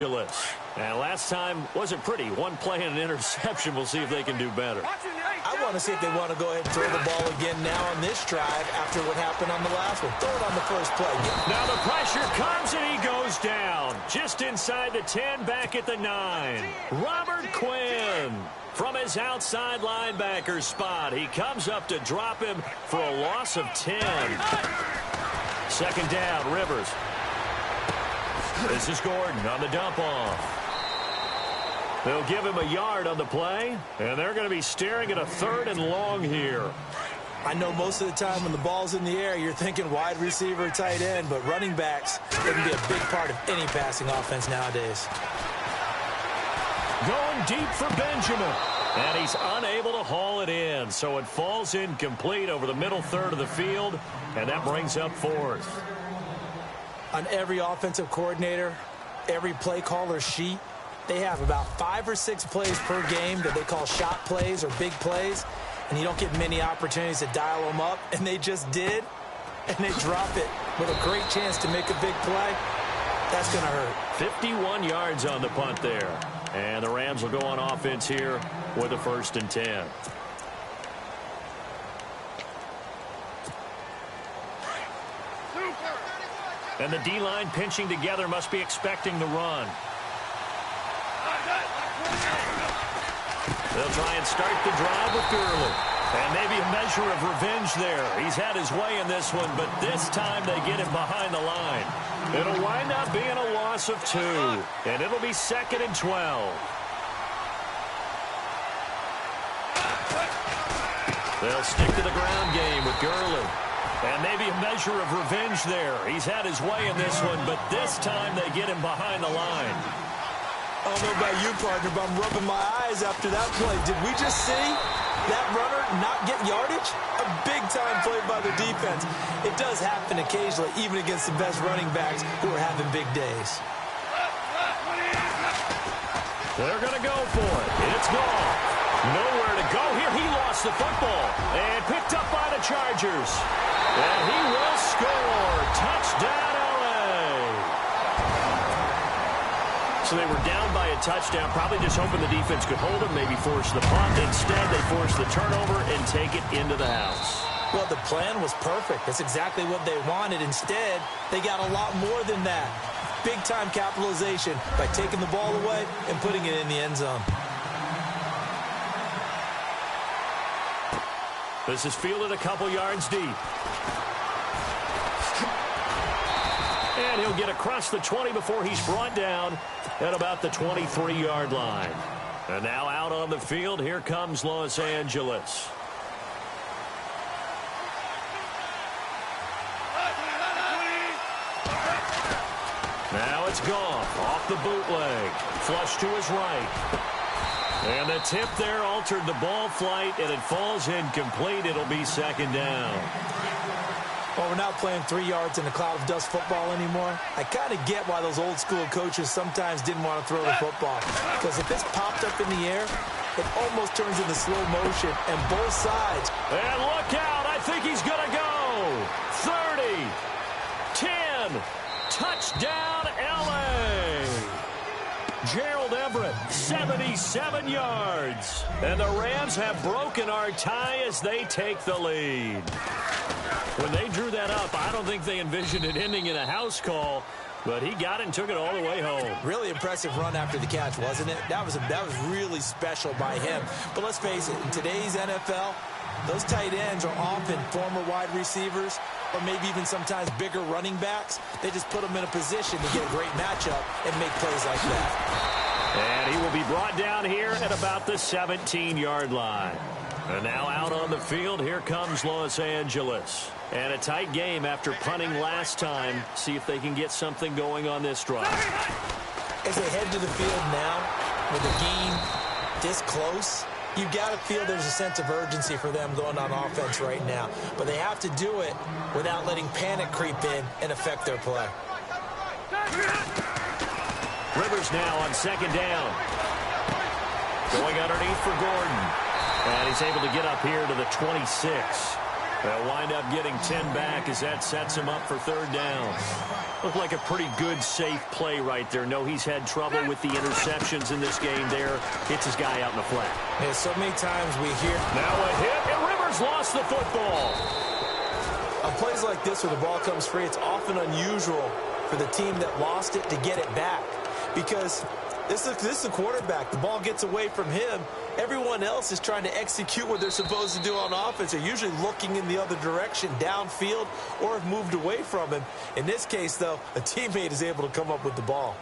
And last time wasn't pretty. One play and an interception. We'll see if they can do better. I want to see if they want to go ahead and throw the ball again now on this drive after what happened on the last one. Throw it on the first play. Now the pressure comes and he goes down. Just inside the 10, back at the 9. Robert Quinn from his outside linebacker spot. He comes up to drop him for a loss of 10. Second down, Rivers. This is Gordon on the dump off. They'll give him a yard on the play, and they're going to be staring at a 3rd and long here. I know most of the time when the ball's in the air, you're thinking wide receiver, tight end, but running backs, they can be a big part of any passing offense nowadays. Going deep for Benjamin, and he's unable to haul it in, so it falls incomplete over the middle 3rd of the field, and that brings up 4th. On every offensive coordinator, every play caller sheet, they have about 5 or 6 plays per game that they call shot plays or big plays, and you don't get many opportunities to dial them up, and they just did, and they drop it with a great chance to make a big play. That's going to hurt. 51 yards on the punt there, and the Rams will go on offense here with a 1st and 10. And the D-line pinching together must be expecting the run. They'll try and start the drive with Gurley. And maybe a measure of revenge there. He's had his way in this one, but this time they get him behind the line. It'll wind up being a loss of 2. And it'll be 2nd and 12. They'll stick to the ground game with Gurley. And maybe a measure of revenge there. He's had his way in this one, but this time they get him behind the line. I don't know about you, partner, but I'm rubbing my eyes after that play. Did we just see that runner not get yardage? A big-time play by the defense. It does happen occasionally, even against the best running backs who are having big days. They're going to go for it. It's gone. Nowhere to go here. He lost the football and picked up by the Chargers. And he will score. Touchdown, L.A. So they were down by a touchdown, probably just hoping the defense could hold him, maybe force the punt. Instead, they force the turnover and take it into the house. Well, the plan was perfect. That's exactly what they wanted. Instead, they got a lot more than that. Big-time capitalization by taking the ball away and putting it in the end zone. This is fielded a couple yards deep. And he'll get across the 20 before he's brought down at about the 23-yard line. And now out on the field, here comes Los Angeles. Now it's Goff off the bootleg. Flush to his right. And the tip there altered the ball flight, and it falls incomplete. It'll be 2nd down. Well, we're not playing 3 yards in a cloud of dust football anymore. I kind of get why those old school coaches sometimes didn't want to throw the football. Because if it's popped up in the air, it almost turns into slow motion, and both sides. And look out. I think he's going to go. 30, 10, touchdown, L.A. Gerald Everett, 77 yards. And the Rams have broken our tie as they take the lead. When they drew that up, I don't think they envisioned it ending in a house call, but he got it and took it all the way home. Really impressive run after the catch, wasn't it? That was really special by him. But let's face it, in today's NFL, those tight ends are often former wide receivers or maybe even sometimes bigger running backs. They just put them in a position to get a great matchup and make plays like that. And he will be brought down here at about the 17-yard line. And now out on the field, here comes Los Angeles. And a tight game after punting last time. See if they can get something going on this drive. As they head to the field now, with the game this close, you've got to feel there's a sense of urgency for them going on offense right now. But they have to do it without letting panic creep in and affect their play. Rivers now on 2nd down. Going underneath for Gordon. And he's able to get up here to the 26. They'll wind up getting 10 back as that sets him up for third down. Looked like a pretty good, safe play right there. No, he's had trouble with the interceptions in this game there. Hits his guy out in the flat. Yeah, so many times we hear... Now a hit, and Rivers lost the football. On plays like this where the ball comes free, it's often unusual for the team that lost it to get it back. Because this is a quarterback. The ball gets away from him. Everyone else is trying to execute what they're supposed to do on offense. They're usually looking in the other direction, downfield, or have moved away from him. In this case, though, a teammate is able to come up with the ball.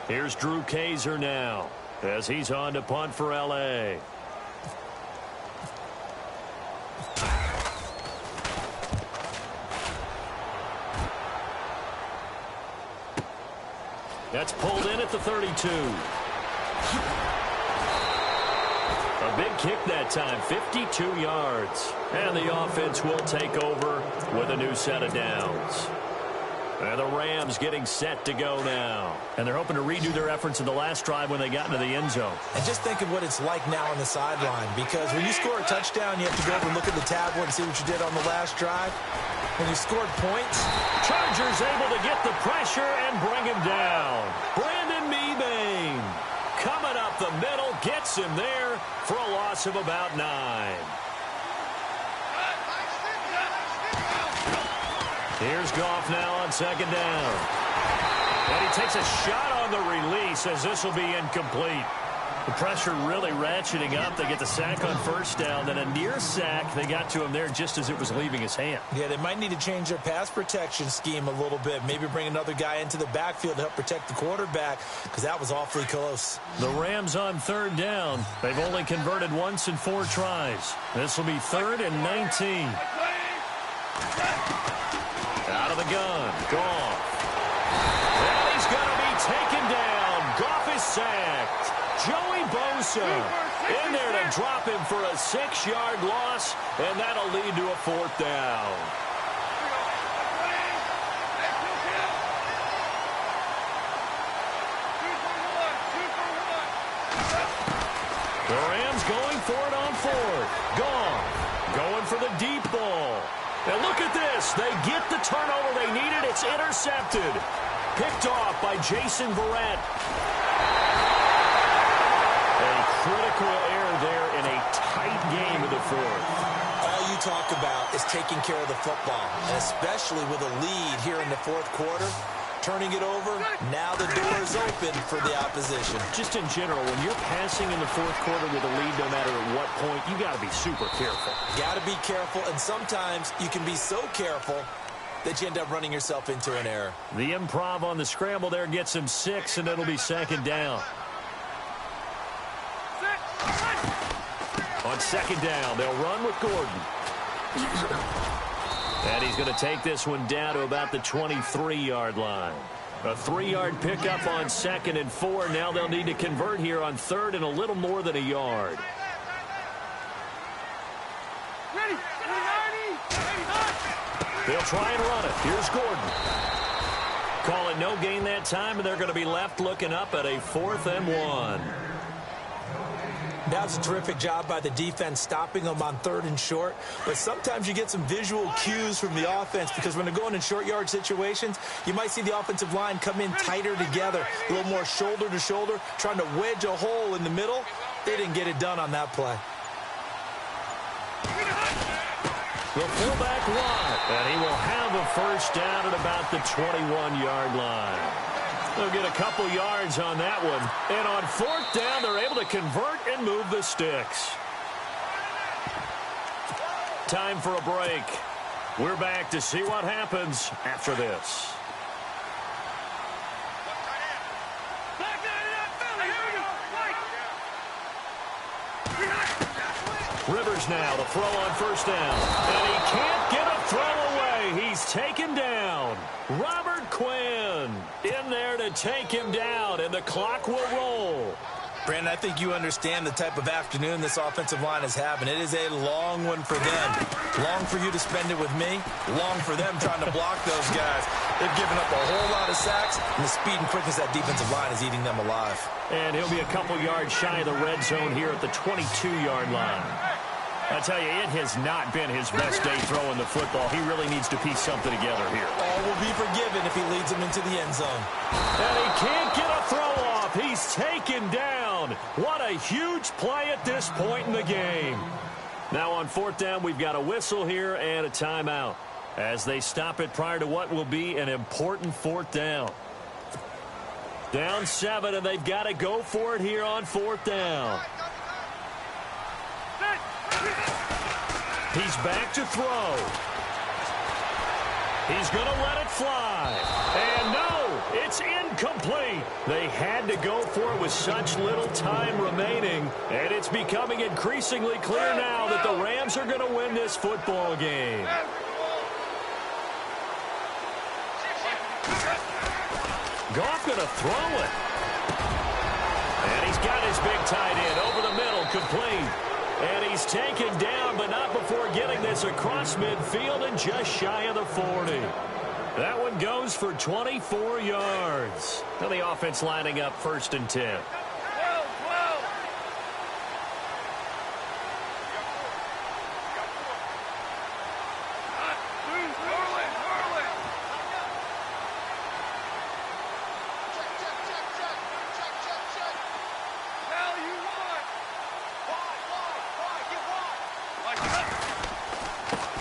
Here's Drew Kaiser now as he's on to punt for L.A. That's pulled in at the 32. A big kick that time, 52 yards. And the offense will take over with a new set of downs. And the Rams getting set to go now. And they're hoping to redo their efforts in the last drive when they got into the end zone. And just think of what it's like now on the sideline. Because when you score a touchdown, you have to go over and look at the tablet and see what you did on the last drive. When you scored points, Chargers able to get the pressure and bring him down. Brandon Mebane coming up the middle, gets him there for a loss of about 9. Here's Goff now on second down. And he takes a shot on the release as this will be incomplete. The pressure really ratcheting up. They get the sack on first down. Then a near sack. They got to him there just as it was leaving his hand. Yeah, they might need to change their pass protection scheme a little bit. Maybe bring another guy into the backfield to help protect the quarterback because that was awfully close. The Rams on third down. They've only converted once in 4 tries. This will be 3rd and 19. Out of the gun. Goff. And he's going to be taken down. Goff is sacked. Joey Bosa in there to drop him for a 6-yard loss, and that'll lead to a 4th down. The Rams going for it on 4th. Goff going for the deep ball. And look at this. They get the turnover they needed. It's intercepted. Picked off by Jason Verrett. Critical error there in a tight game of the 4th. All you talk about is taking care of the football, and especially with a lead here in the 4th quarter, turning it over, now the door is open for the opposition. Just in general, when you're passing in the 4th quarter with a lead, no matter at what point, you got to be super careful. Got to be careful, and sometimes you can be so careful that you end up running yourself into an error. The improv on the scramble there gets him 6, and it'll be 2nd down. On 2nd down, they'll run with Gordon. And he's going to take this one down to about the 23-yard line. A 3-yard pickup on 2nd and 4. Now they'll need to convert here on 3rd and a little more than a yard. They'll try and run it. Here's Gordon. Calling no gain that time, and they're going to be left looking up at a 4th and 1. That's a terrific job by the defense stopping them on 3rd and short. But sometimes you get some visual cues from the offense because when they're going in short yard situations, you might see the offensive line come in tighter together, a little more shoulder to shoulder, trying to wedge a hole in the middle. They didn't get it done on that play. The fullback run, and he will have a 1st down at about the 21-yard line. They'll get a couple yards on that one. And on 4th down, they're able to convert and move the sticks. Time for a break. We're back to see what happens after this. Rivers now to throw on 1st down. And he can't get a throw away. He's taken down. Robert Quinn in there to take him down, and the clock will roll. Brandon, I think you understand the type of afternoon this offensive line is having. It is a long one for them. Long for you to spend it with me. Long for them trying to block those guys. They've given up a whole lot of sacks, and the speed and quickness of that defensive line is eating them alive. And he'll be a couple yards shy of the red zone here at the 22-yard line. I tell you, it has not been his best day throwing the football. He really needs to piece something together here. All will be forgiven if he leads them into the end zone. And he can't get a throw off. He's taken down. What a huge play at this point in the game. Now on fourth down, we've got a whistle here and a timeout as they stop it prior to what will be an important fourth down. Down 7, and they've got to go for it here on fourth down. He's back to throw. He's going to let it fly. And no, it's incomplete. They had to go for it with such little time remaining. And it's becoming increasingly clear now that the Rams are going to win this football game. Goff going to throw it. And he's got his big tight end over the middle, complete. And he's taken down, but not before getting this across midfield and just shy of the 40. That one goes for 24 yards. Now the offense lining up 1st and 10.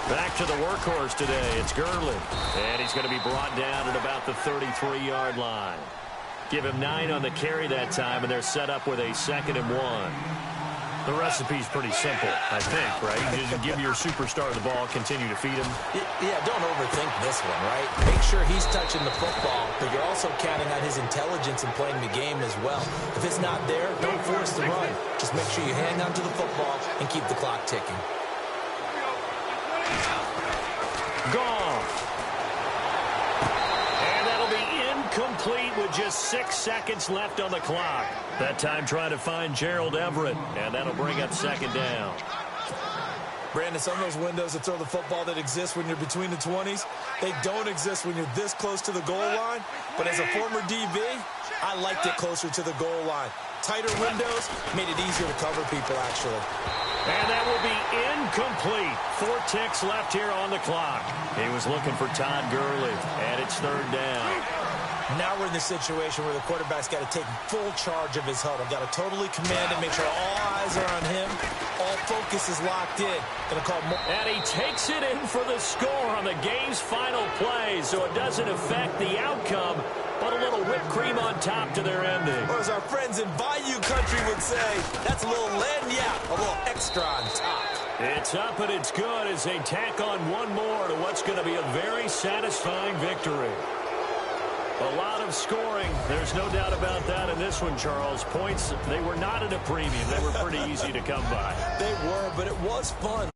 Back to the workhorse today. It's Gurley. And he's going to be brought down at about the 33-yard line. Give him 9 on the carry that time, and they're set up with a 2nd and 1. The recipe's pretty simple, I think, right? You just give your superstar the ball, continue to feed him. Yeah, don't overthink this one, right? Make sure he's touching the football, but you're also counting on his intelligence in playing the game as well. If it's not there, don't force the run. Just make sure you hang on to the football and keep the clock ticking. Gone. And that'll be incomplete with just 6 seconds left on the clock. That time trying to find Gerald Everett, and that'll bring up 2nd down. Brandon, some of those windows to throw the football that exist when you're between the 20s, they don't exist when you're this close to the goal line. But as a former DB, I liked it closer to the goal line. Tighter windows made it easier to cover people, actually. And that will be incomplete. 4 ticks left here on the clock. He was looking for Todd Gurley, and it's 3rd down. Now we're in the situation where the quarterback's got to take full charge of his huddle. Got to totally command it, make sure all eyes are on him. All focus is locked in. Gonna call more. And he takes it in for the score on the game's final play, so it doesn't affect the outcome, but a little whipped cream on top to their ending. Or as our friends in Bayou Country would say, that's a little lagniappe, a little extra on top. It's up and it's good as they tack on one more to what's going to be a very satisfying victory. A lot of scoring. There's no doubt about that in this one, Charles. Points, they were not at a premium. They were pretty easy to come by. They were, but it was fun.